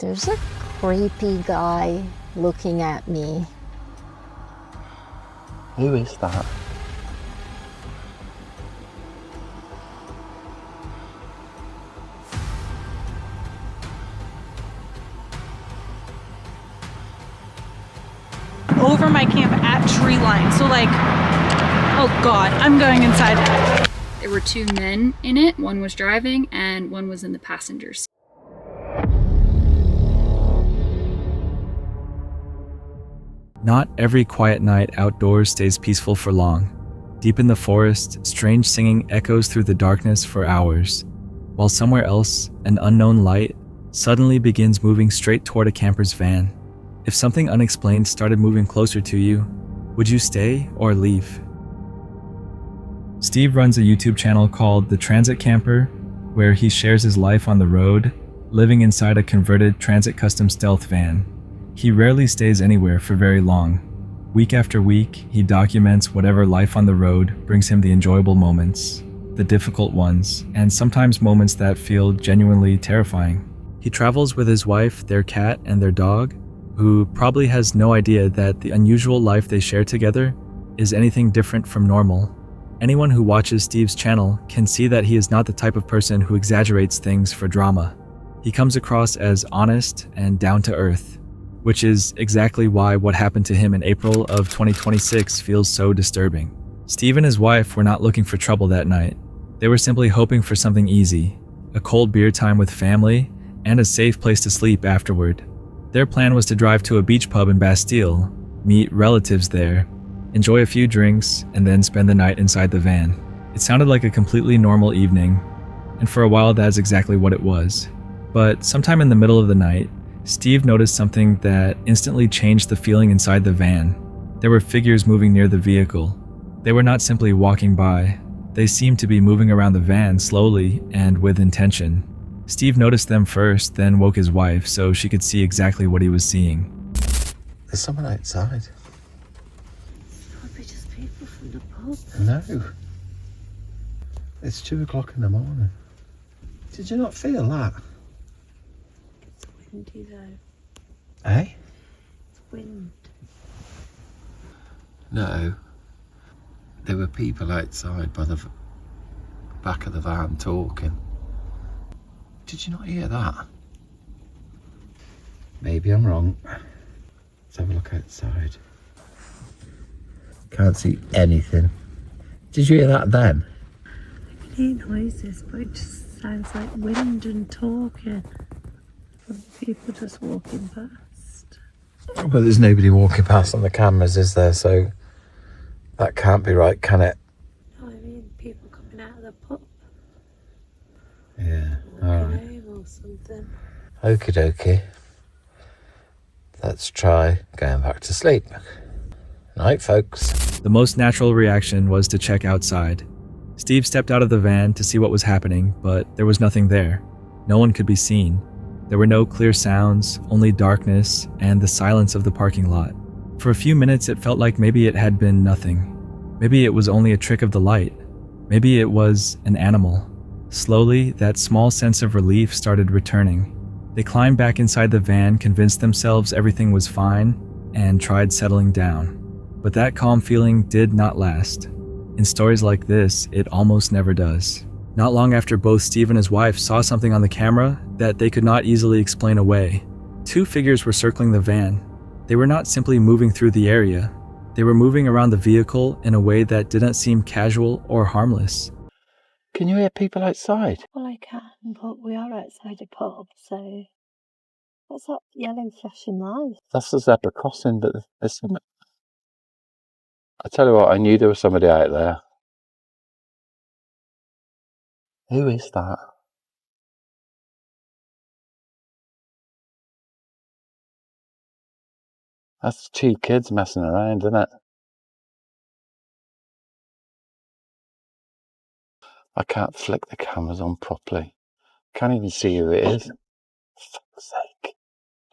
There's a creepy guy looking at me. Who is that? Over my camp at tree line. So like, oh God, I'm going inside. There were two men in it. One was driving and one was in the passenger seat. Not every quiet night outdoors stays peaceful for long. Deep in the forest, strange singing echoes through the darkness for hours, while somewhere else, an unknown light suddenly begins moving straight toward a camper's van. If something unexplained started moving closer to you, would you stay or leave? Steve runs a YouTube channel called The Transit Camper, where he shares his life on the road, living inside a converted Transit Custom Stealth van. He rarely stays anywhere for very long. Week after week, he documents whatever life on the road brings him the enjoyable moments, the difficult ones, and sometimes moments that feel genuinely terrifying. He travels with his wife, their cat, and their dog, who probably has no idea that the unusual life they share together is anything different from normal. Anyone who watches Steve's channel can see that he is not the type of person who exaggerates things for drama. He comes across as honest and down to earth, which is exactly why what happened to him in April of 2026 feels so disturbing. Steve and his wife were not looking for trouble that night. They were simply hoping for something easy, a cold beer time with family, and a safe place to sleep afterward. Their plan was to drive to a beach pub in Bastille, meet relatives there, enjoy a few drinks, and then spend the night inside the van. It sounded like a completely normal evening, and for a while that's exactly what it was. But sometime in the middle of the night, Steve noticed something that instantly changed the feeling inside the van. There were figures moving near the vehicle. They were not simply walking by. They seemed to be moving around the van slowly and with intention. Steve noticed them first, then woke his wife so she could see exactly what he was seeing. There's someone outside. Probably just people from the pub. No. It's 2 o'clock in the morning. Did you not feel that? It's windy though. Eh? It's wind. No. There were people outside by the back of the van talking. Did you not hear that? Maybe I'm wrong. Let's have a look outside. Can't see anything. Did you hear that then? I can hear noises, but it just sounds like wind and talking. From people just walking past. Well, there's nobody walking past on the cameras, is there? So that can't be right, can it? No, I mean people coming out of the pub. Yeah, alright. Or something. Okie dokie. Let's try going back to sleep. Night, folks. The most natural reaction was to check outside. Steve stepped out of the van to see what was happening, but there was nothing there. No one could be seen. There were no clear sounds, only darkness and the silence of the parking lot. For a few minutes it felt like maybe it had been nothing. Maybe it was only a trick of the light. Maybe it was an animal. Slowly, that small sense of relief started returning. They climbed back inside the van, convinced themselves everything was fine, and tried settling down. But that calm feeling did not last. In stories like this, it almost never does. Not long after both Steve and his wife saw something on the camera that they could not easily explain away. Two figures were circling the van. They were not simply moving through the area. They were moving around the vehicle in a way that didn't seem casual or harmless. Can you hear people outside? Well, I can, but we are outside a pub, so... What's that yellow flashing light? That's the zebra crossing, but there's some... I tell you what, I knew there was somebody out there. Who is that? That's two kids messing around, isn't it? I can't flick the cameras on properly. Can't even see who it is. For fuck's sake.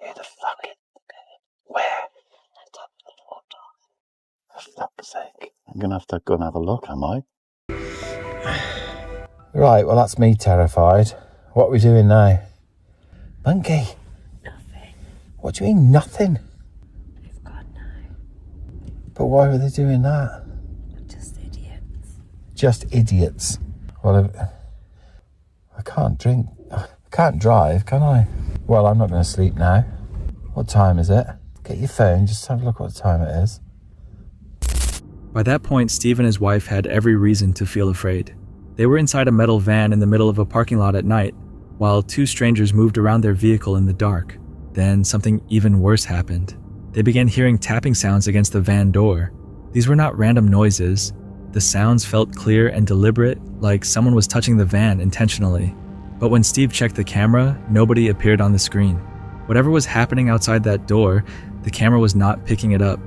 Who the fuck is it? Where? On top of the water. For fuck's sake. I'm going to have to go and have a look, am I? Right, well that's me terrified. What are we doing now? Monkey. Nothing. What do you mean, nothing? They've gone now. But why were they doing that? Just idiots. Just idiots. Well, I can't drink. I can't drive, can I? Well, I'm not going to sleep now. What time is it? Get your phone, just have a look what time it is. By that point, Steve and his wife had every reason to feel afraid. They were inside a metal van in the middle of a parking lot at night, while two strangers moved around their vehicle in the dark. Then something even worse happened. They began hearing tapping sounds against the van door. These were not random noises. The sounds felt clear and deliberate, like someone was touching the van intentionally. But when Steve checked the camera, nobody appeared on the screen. Whatever was happening outside that door, the camera was not picking it up.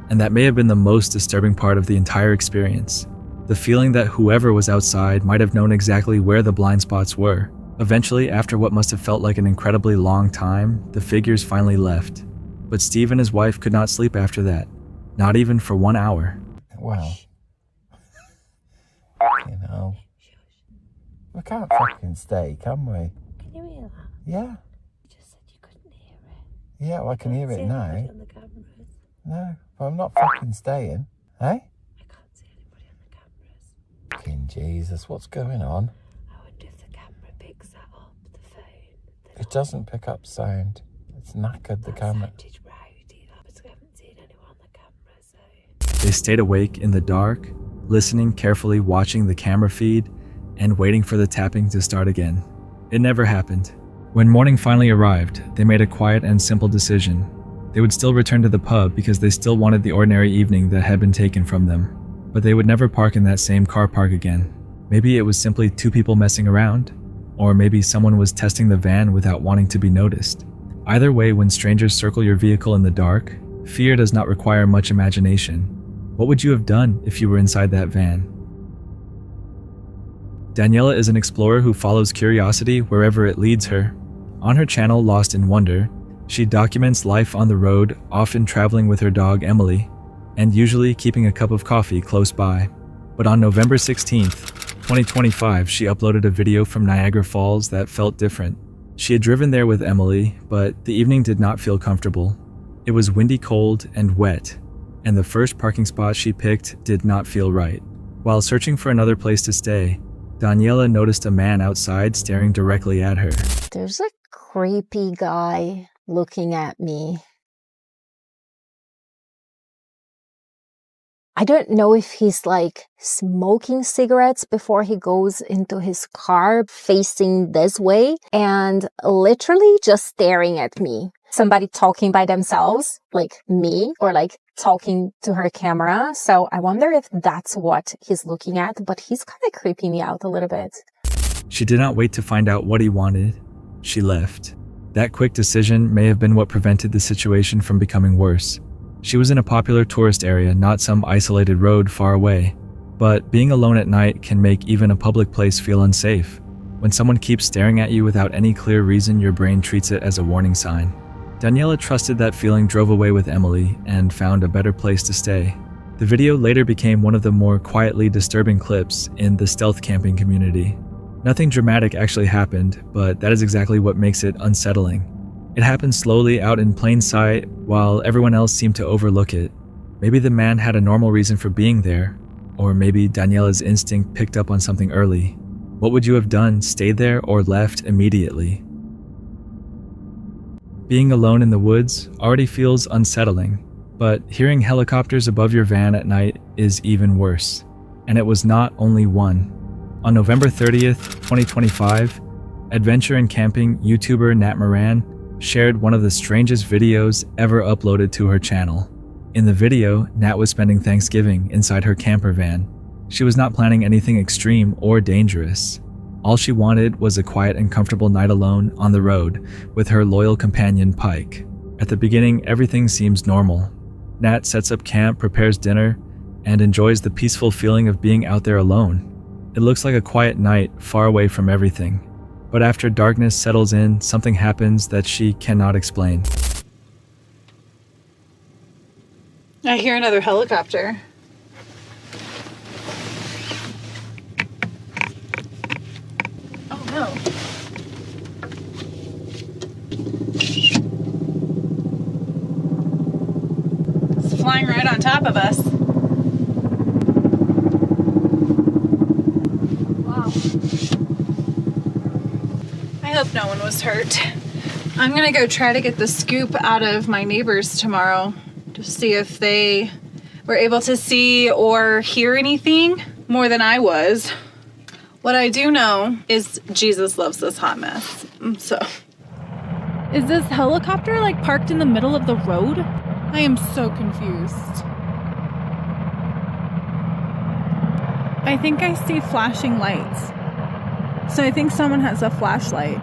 And that may have been the most disturbing part of the entire experience. The feeling that whoever was outside might have known exactly where the blind spots were. Eventually, after what must have felt like an incredibly long time, the figures finally left. But Steve and his wife could not sleep after that. Not even for 1 hour. Well, you know, we can't fucking stay, can we? Can you hear that? Yeah. You just said you couldn't hear it. Yeah, well, I can hear See it anybody now. on the cameras? No, but I'm not fucking staying. Eh? I can't see anybody on the cameras. Fucking Jesus, what's going on? I wonder if the camera picks that up, the phone. It doesn't pick up sound. It's knackered, the camera. Sounded rowdy, but I haven't seen anyone on the camera, so... They stayed awake in the dark, listening carefully, watching the camera feed, and waiting for the tapping to start again. It never happened. When morning finally arrived, they made a quiet and simple decision. They would still return to the pub because they still wanted the ordinary evening that had been taken from them. But they would never park in that same car park again. Maybe it was simply two people messing around, or maybe someone was testing the van without wanting to be noticed. Either way, when strangers circle your vehicle in the dark, fear does not require much imagination. What would you have done if you were inside that van? Daniela is an explorer who follows curiosity wherever it leads her. On her channel, Lost in Wonder, she documents life on the road, often traveling with her dog Emily, and usually keeping a cup of coffee close by. But on November 16th, 2025, she uploaded a video from Niagara Falls that felt different. She had driven there with Emily, but the evening did not feel comfortable. It was windy, cold, and wet, and the first parking spot she picked did not feel right. While searching for another place to stay, Daniela noticed a man outside staring directly at her. There's a creepy guy looking at me. I don't know if he's like smoking cigarettes before he goes into his car facing this way and literally just staring at me. Somebody talking by themselves, like me, or like talking to her camera. So I wonder if that's what he's looking at, but he's kind of creeping me out a little bit. She did not wait to find out what he wanted. She left. That quick decision may have been what prevented the situation from becoming worse. She was in a popular tourist area, not some isolated road far away. But being alone at night can make even a public place feel unsafe. When someone keeps staring at you without any clear reason, your brain treats it as a warning sign. Daniela trusted that feeling, drove away with Emily, and found a better place to stay. The video later became one of the more quietly disturbing clips in the stealth camping community. Nothing dramatic actually happened, but that is exactly what makes it unsettling. It happened slowly out in plain sight, while everyone else seemed to overlook it. Maybe the man had a normal reason for being there, or maybe Daniela's instinct picked up on something early. What would you have done, stayed there or left immediately? Being alone in the woods already feels unsettling, but hearing helicopters above your van at night is even worse. And it was not only one. On November 30th, 2025, adventure and camping YouTuber Nat Moran shared one of the strangest videos ever uploaded to her channel. In the video, Nat was spending Thanksgiving inside her camper van. She was not planning anything extreme or dangerous. All she wanted was a quiet and comfortable night alone on the road with her loyal companion Pike. At the beginning, everything seems normal. Nat sets up camp, prepares dinner, and enjoys the peaceful feeling of being out there alone. It looks like a quiet night, far away from everything. But after darkness settles in, something happens that she cannot explain. I hear another helicopter. Oh no. flying right on top of us. Wow. I hope no one was hurt. I'm gonna go try to get the scoop out of my neighbors tomorrow to see if they were able to see or hear anything more than I was. What I do know is Jesus loves this hot mess. So, is this helicopter like parked in the middle of the road? I am so confused. I think I see flashing lights. So I think someone has a flashlight.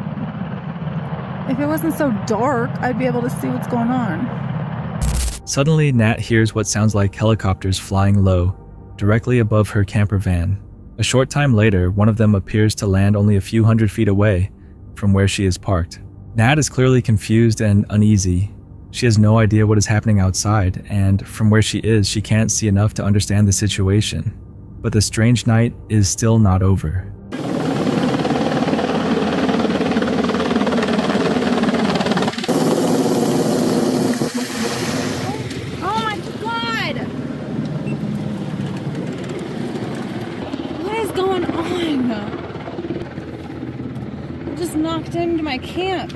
If it wasn't so dark, I'd be able to see what's going on. Suddenly, Nat hears what sounds like helicopters flying low, directly above her camper van. A short time later, one of them appears to land only a few hundred feet away from where she is parked. Nat is clearly confused and uneasy. She has no idea what is happening outside, and from where she is, she can't see enough to understand the situation. But the strange night is still not over. Knocked into my camp.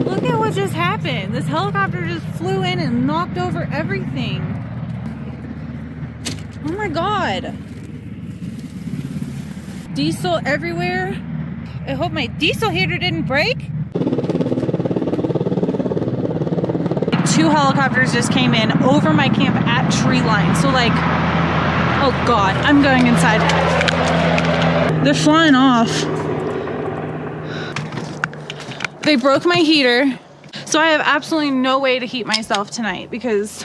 Look at what just happened. This helicopter just flew in and knocked over everything. Oh my god. Diesel everywhere. I hope my diesel heater didn't break. 2 helicopters just came in over my camp at tree line. So like, oh god, I'm going inside. They're flying off. They broke my heater, so I have absolutely no way to heat myself tonight because...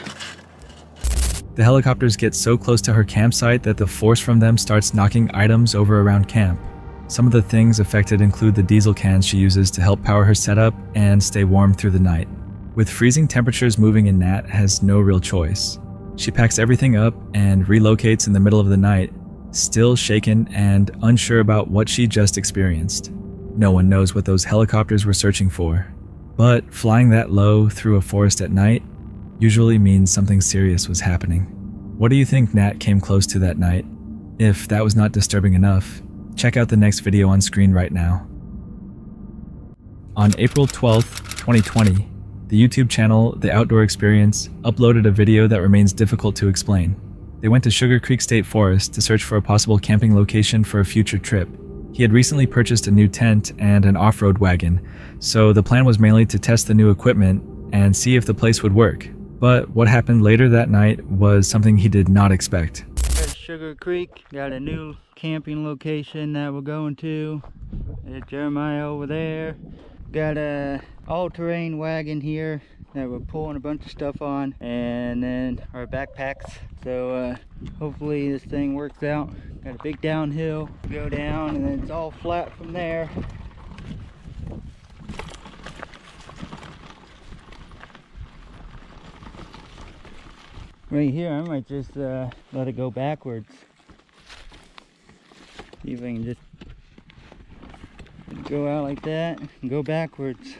The helicopters get so close to her campsite that the force from them starts knocking items over around camp. Some of the things affected include the diesel cans she uses to help power her setup and stay warm through the night. With freezing temperatures moving in, Nat has no real choice. She packs everything up and relocates in the middle of the night, still shaken and unsure about what she just experienced. No one knows what those helicopters were searching for, but flying that low through a forest at night usually means something serious was happening. What do you think Nat came close to that night? If that was not disturbing enough, check out the next video on screen right now. On April 12th, 2020, the YouTube channel The Outdoor Experience uploaded a video that remains difficult to explain. They went to Sugar Creek State Forest to search for a possible camping location for a future trip. He had recently purchased a new tent and an off-road wagon, so the plan was mainly to test the new equipment and see if the place would work. But what happened later that night was something he did not expect. There's Sugar Creek, got a new camping location that we're going to. There's Jeremiah over there. Got a all-terrain wagon here that we're pulling a bunch of stuff on, and then our backpacks. So hopefully this thing works out. Got a big downhill, go down, and then it's all flat from there. Right here, I might just let it go backwards. See if I can just go out like that and go backwards.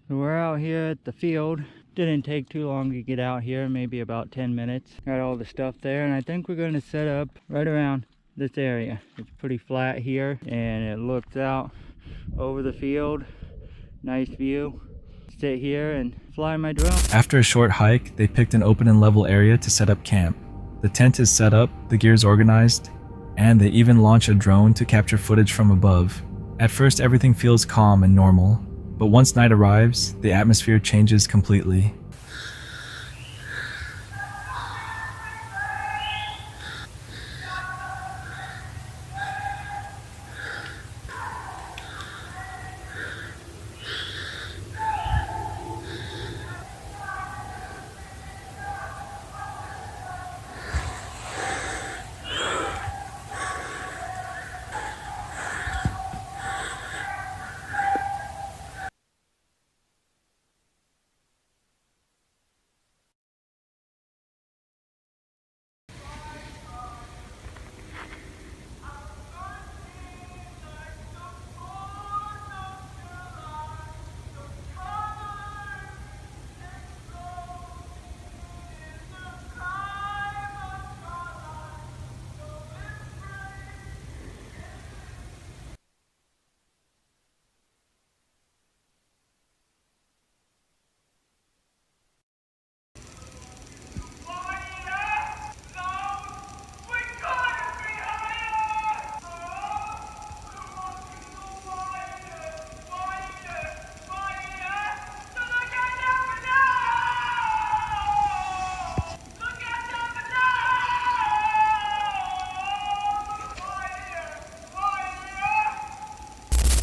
So we're out here at the field. Didn't take too long to get out here, maybe about 10 minutes. Got all the stuff there, and I think we're going to set up right around this area. It's pretty flat here, and it looks out over the field. Nice view. Sit here and fly my drone. After a short hike, they picked an open and level area to set up camp. The tent is set up, the gear's organized, and they even launch a drone to capture footage from above. At first, everything feels calm and normal, but once night arrives, the atmosphere changes completely.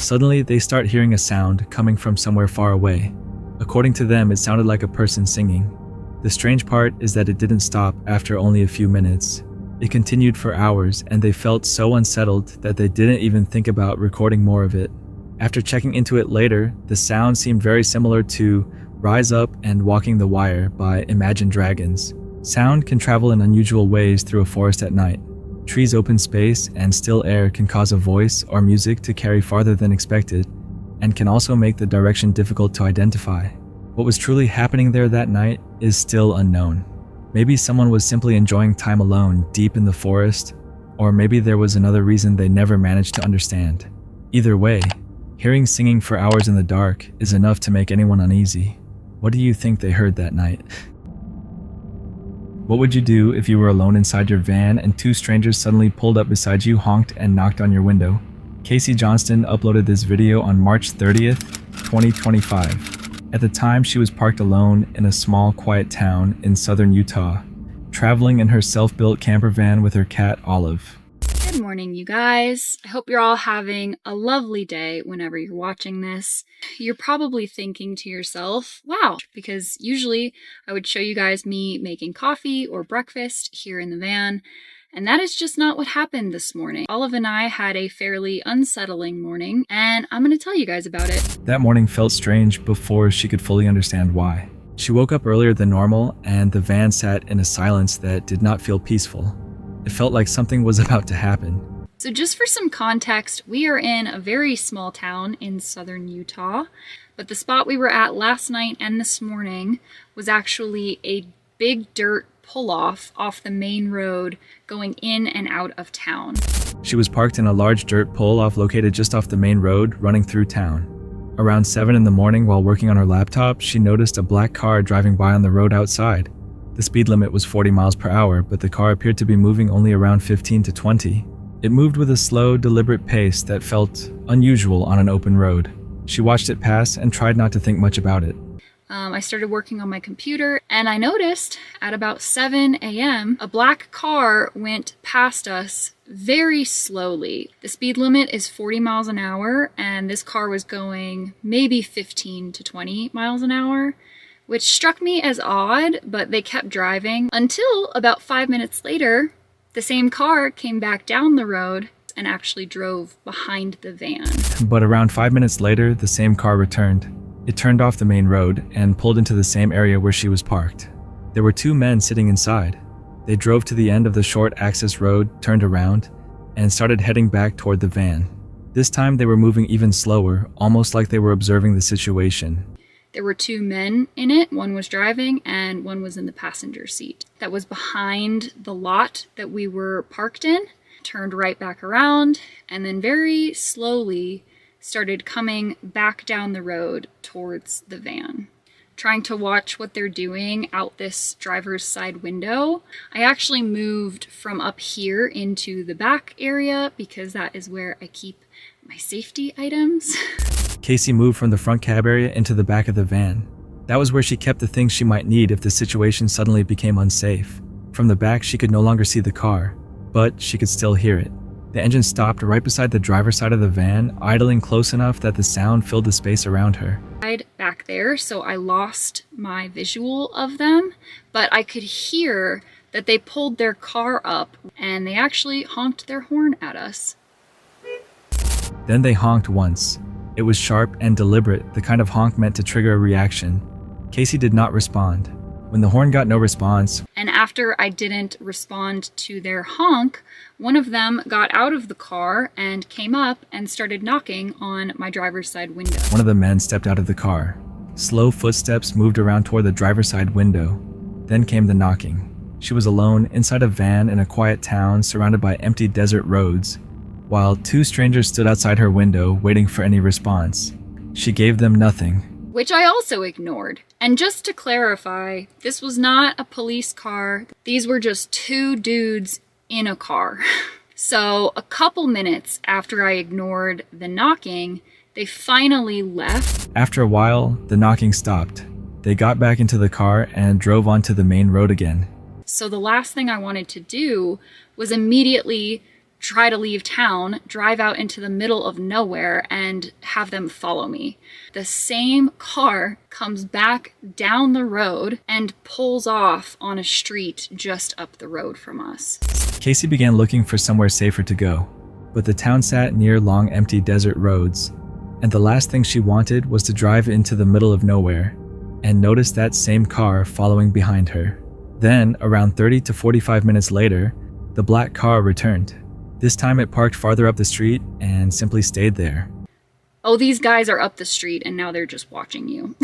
Suddenly, they start hearing a sound coming from somewhere far away. According to them, it sounded like a person singing. The strange part is that it didn't stop after only a few minutes. It continued for hours, and they felt so unsettled that they didn't even think about recording more of it. After checking into it later, the sound seemed very similar to Rise Up and Walking the Wire by Imagine Dragons. Sound can travel in unusual ways through a forest at night. Trees, open space, and still air can cause a voice or music to carry farther than expected, and can also make the direction difficult to identify. What was truly happening there that night is still unknown. Maybe someone was simply enjoying time alone deep in the forest, or maybe there was another reason they never managed to understand. Either way, hearing singing for hours in the dark is enough to make anyone uneasy. What do you think they heard that night? What would you do if you were alone inside your van and two strangers suddenly pulled up beside you, honked, and knocked on your window? Casey Johnston uploaded this video on March 30th, 2025. At the time, she was parked alone in a small, quiet town in southern Utah, traveling in her self-built camper van with her cat, Olive. Good morning, you guys. I hope you're all having a lovely day whenever you're watching this. You're probably thinking to yourself, wow, because usually I would show you guys me making coffee or breakfast here in the van, and that is just not what happened this morning. Olive and I had a fairly unsettling morning, and I'm going to tell you guys about it. That morning felt strange before she could fully understand why. She woke up earlier than normal, and the van sat in a silence that did not feel peaceful. It felt like something was about to happen. So just for some context, we are in a very small town in southern Utah, but the spot we were at last night and this morning was actually a big dirt pull-off off the main road going in and out of town. She was parked in a large dirt pull-off located just off the main road running through town. Around 7 in the morning while working on her laptop, she noticed a black car driving by on the road outside. The speed limit was 40 miles per hour, but the car appeared to be moving only around 15 to 20. It moved with a slow, deliberate pace that felt unusual on an open road. She watched it pass and tried not to think much about it. I started working on my computer, and I noticed at about 7 a.m. a black car went past us very slowly. The speed limit is 40 miles an hour, and this car was going maybe 15 to 20 miles an hour, which struck me as odd, but they kept driving until about 5 minutes later, the same car came back down the road and actually drove behind the van. But around 5 minutes later, the same car returned. It turned off the main road and pulled into the same area where she was parked. There were two men sitting inside. They drove to the end of the short access road, turned around, and started heading back toward the van. This time they were moving even slower, almost like they were observing the situation. There were two men in it. One was driving and one was in the passenger seat. That was behind the lot that we were parked in, turned right back around, and then very slowly started coming back down the road towards the van. Trying to watch what they're doing out this driver's side window. I actually moved from up here into the back area because that is where I keep my safety items. Casey moved from the front cab area into the back of the van. That was where she kept the things she might need if the situation suddenly became unsafe. From the back, she could no longer see the car, but she could still hear it. The engine stopped right beside the driver's side of the van, idling close enough that the sound filled the space around her. Back there, so I lost my visual of them, but I could hear that they pulled their car up and they actually honked their horn at us. Then they honked once. It was sharp and deliberate, the kind of honk meant to trigger a reaction. Casey did not respond. When the horn got no response, and after I didn't respond to their honk, one of them got out of the car and came up and started knocking on my driver's side window. One of the men stepped out of the car. Slow footsteps moved around toward the driver's side window. Then came the knocking. She was alone inside a van in a quiet town surrounded by empty desert roads, while two strangers stood outside her window waiting for any response. She gave them nothing, which I also ignored. And just to clarify, this was not a police car. These were just two dudes in a car. So a couple minutes after I ignored the knocking, they finally left. After a while, the knocking stopped. They got back into the car and drove onto the main road again. So the last thing I wanted to do was immediately try to leave town, drive out into the middle of nowhere, and have them follow me. The same car comes back down the road and pulls off on a street just up the road from us. Casey began looking for somewhere safer to go, but the town sat near long empty desert roads, and the last thing she wanted was to drive into the middle of nowhere and notice that same car following behind her. Then, around 30 to 45 minutes later, the black car returned. This time it parked farther up the street and simply stayed there. Oh, these guys are up the street and now they're just watching you.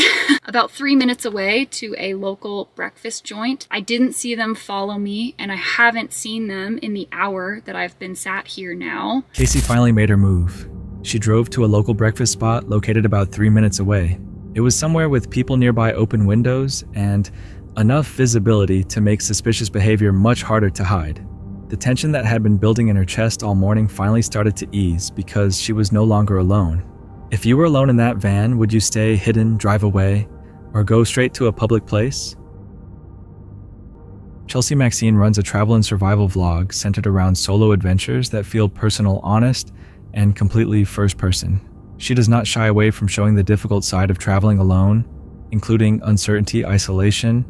About 3 minutes away to a local breakfast joint. I didn't see them follow me, and I haven't seen them in the hour that I've been sat here now. Casey finally made her move. She drove to a local breakfast spot located about 3 minutes away. It was somewhere with people nearby, open windows, and enough visibility to make suspicious behavior much harder to hide. The tension that had been building in her chest all morning finally started to ease because she was no longer alone. If you were alone in that van, would you stay hidden, drive away, or go straight to a public place? Chelsea Maxine runs a travel and survival vlog centered around solo adventures that feel personal, honest, and completely first person. She does not shy away from showing the difficult side of traveling alone, including uncertainty, isolation,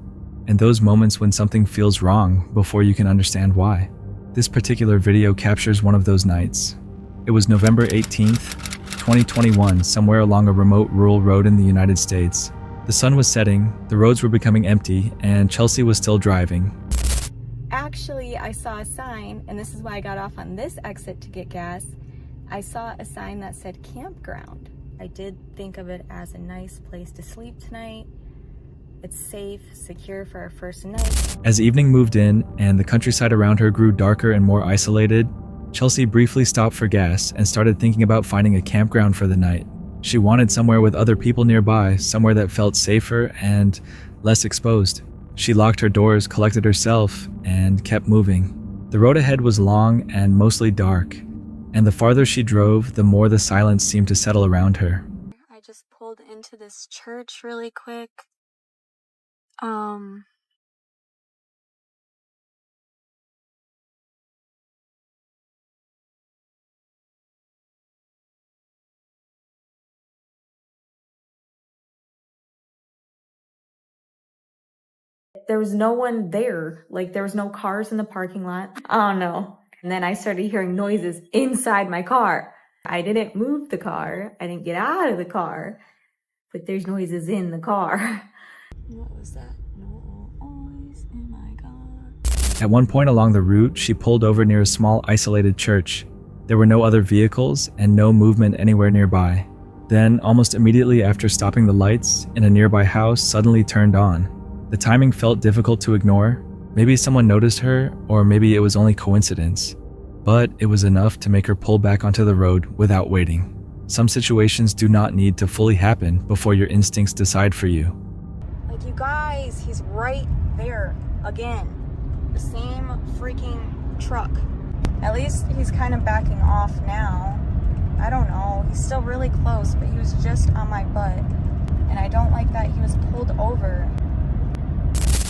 and those moments when something feels wrong before you can understand why. This particular video captures one of those nights. It was November 18th, 2021, somewhere along a remote rural road in the United States. The sun was setting, the roads were becoming empty, and Chelsea was still driving. Actually, I saw a sign, and this is why I got off on this exit to get gas. I saw a sign that said campground. I did think of it as a nice place to sleep tonight. It's safe, secure for our first night. As evening moved in and the countryside around her grew darker and more isolated, Chelsea briefly stopped for gas and started thinking about finding a campground for the night. She wanted somewhere with other people nearby, somewhere that felt safer and less exposed. She locked her doors, collected herself, and kept moving. The road ahead was long and mostly dark, and the farther she drove, the more the silence seemed to settle around her. I just pulled into this church really quick. There was no one there. Like, there was no cars in the parking lot. Oh no. And then I started hearing noises inside my car. I didn't move the car. I didn't get out of the car. But there's noises in the car. What was that noise? Oh my God. At one point along the route, she pulled over near a small isolated church. There were no other vehicles and no movement anywhere nearby. Then, almost immediately after stopping the lights in a nearby house suddenly turned on. The timing felt difficult to ignore. Maybe someone noticed her, or maybe it was only coincidence. But it was enough to make her pull back onto the road without waiting. Some situations do not need to fully happen before your instincts decide for you. Like, you guys, he's right there again. The same freaking truck. At least he's kind of backing off now. I don't know. He's still really close, but he was just on my butt. And I don't like that he was pulled over.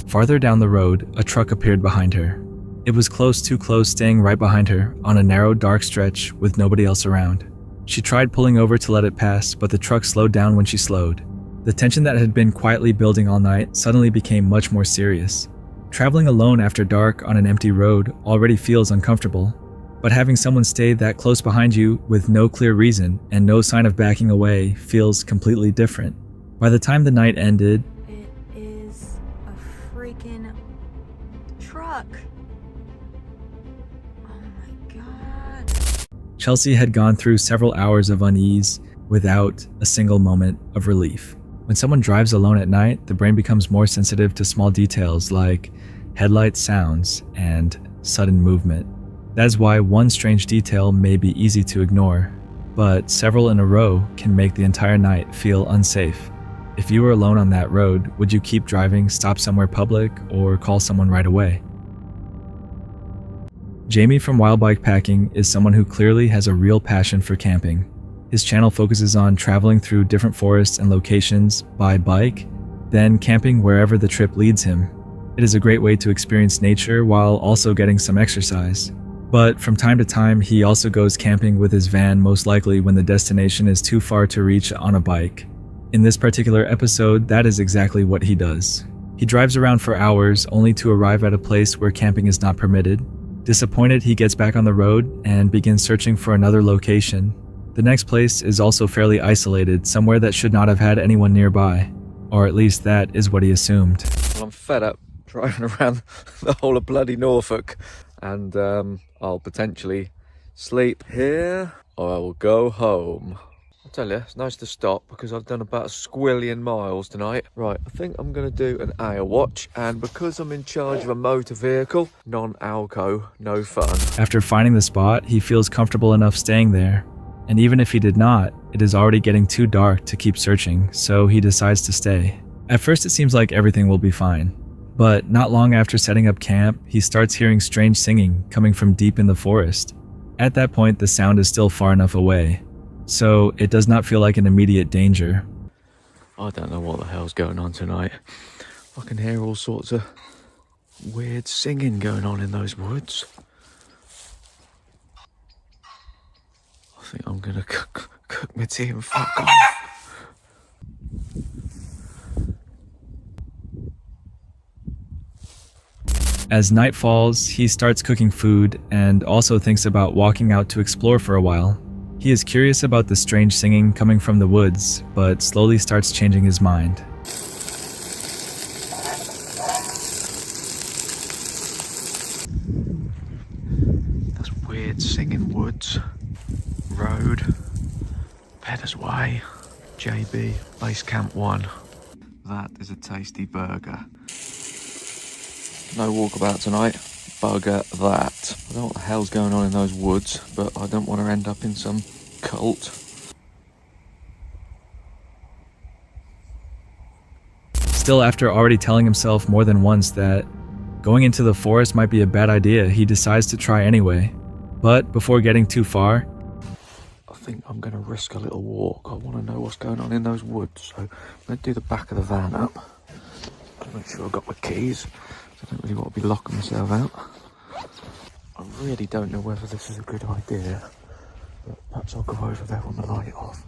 Farther down the road, a truck appeared behind her. It was close, too close, staying right behind her on a narrow, dark stretch with nobody else around. She tried pulling over to let it pass, but the truck slowed down when she slowed. The tension that had been quietly building all night suddenly became much more serious. Traveling alone after dark on an empty road already feels uncomfortable, but having someone stay that close behind you with no clear reason and no sign of backing away feels completely different. By the time the night ended, It is a freaking truck. Oh my God. Chelsea had gone through several hours of unease without a single moment of relief. When someone drives alone at night, the brain becomes more sensitive to small details like headlight sounds and sudden movement. That is why one strange detail may be easy to ignore, but several in a row can make the entire night feel unsafe. If you were alone on that road, would you keep driving, stop somewhere public, or call someone right away? Jamie from Wild Bike Packing is someone who clearly has a real passion for camping. His channel focuses on traveling through different forests and locations by bike, then camping wherever the trip leads him. It is a great way to experience nature while also getting some exercise. But from time to time, he also goes camping with his van, most likely when the destination is too far to reach on a bike. In this particular episode, that is exactly what he does. He drives around for hours only to arrive at a place where camping is not permitted. Disappointed, he gets back on the road and begins searching for another location. The next place is also fairly isolated, somewhere that should not have had anyone nearby. Or at least that is what he assumed. Well, I'm fed up driving around the whole of bloody Norfolk, and I'll potentially sleep here or I will go home. I tell you, it's nice to stop because I've done about a squillion miles tonight. Right, I think I'm going to do an hour watch, and because I'm in charge of a motor vehicle, non-alco, no fun. After finding the spot, he feels comfortable enough staying there. And even if he did not, it is already getting too dark to keep searching, so he decides to stay. At first it seems like everything will be fine. But not long after setting up camp, he starts hearing strange singing coming from deep in the forest. At that point, the sound is still far enough away, so it does not feel like an immediate danger. I don't know what the hell's going on tonight. I can hear all sorts of weird singing going on in those woods. I think I'm gonna cook my tea and fuck off. As night falls, he starts cooking food and also thinks about walking out to explore for a while. He is curious about the strange singing coming from the woods, but slowly starts changing his mind. That's weird singing woods. Road. Pedders Way. JB, Base Camp 1. That is a tasty burger. No walkabout tonight. Bugger that. I don't know what the hell's going on in those woods, but I don't want to end up in some cult. Still, after already telling himself more than once that going into the forest might be a bad idea, he decides to try anyway. But before getting too far, I think I'm going to risk a little walk. I want to know what's going on in those woods, so I'm going to do the back of the van up. Make sure I've got my keys. I don't really want to be locking myself out. I really don't know whether this is a good idea, but perhaps I'll go over there on the light off.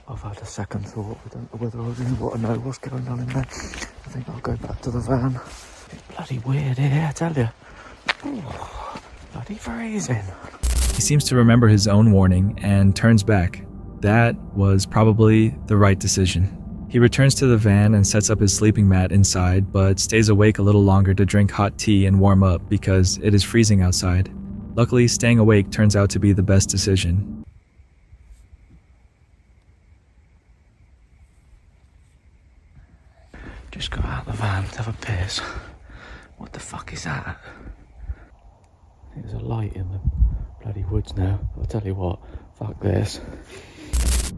I've had a second thought. I don't know whether I really want to know what's going on in there. I think I'll go back to the van. It's bloody weird here, I tell you. Oh, bloody freezing. he seems to remember his own warning and turns back. That was probably the right decision. He returns to the van and sets up his sleeping mat inside, but stays awake a little longer to drink hot tea and warm up because it is freezing outside. Luckily, staying awake turns out to be the best decision. Just got out of the van to have a piss. What the fuck is that? There's a light in the bloody woods now. I'll tell you what, fuck this.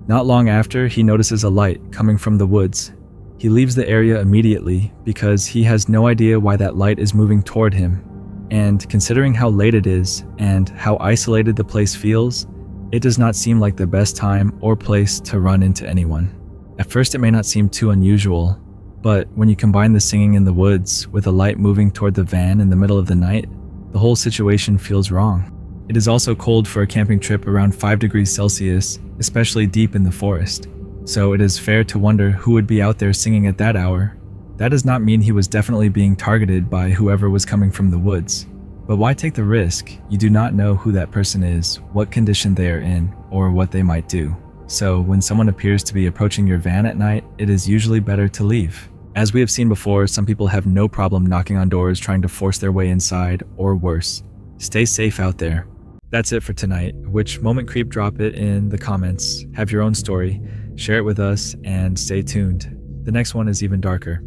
Not long after, he notices a light coming from the woods. He leaves the area immediately because he has no idea why that light is moving toward him. And considering how late it is and how isolated the place feels, it does not seem like the best time or place to run into anyone. At first it may not seem too unusual, but when you combine the singing in the woods with a light moving toward the van in the middle of the night, the whole situation feels wrong. It is also cold for a camping trip around 5 degrees Celsius, especially deep in the forest. So it is fair to wonder who would be out there singing at that hour. That does not mean he was definitely being targeted by whoever was coming from the woods. But why take the risk? You do not know who that person is, what condition they are in, or what they might do. So when someone appears to be approaching your van at night, it is usually better to leave. As we have seen before, some people have no problem knocking on doors trying to force their way inside, or worse. Stay safe out there. That's it for tonight. Which moment creep? Drop it in the comments. Have your own story, share it with us, and stay tuned. The next one is even darker.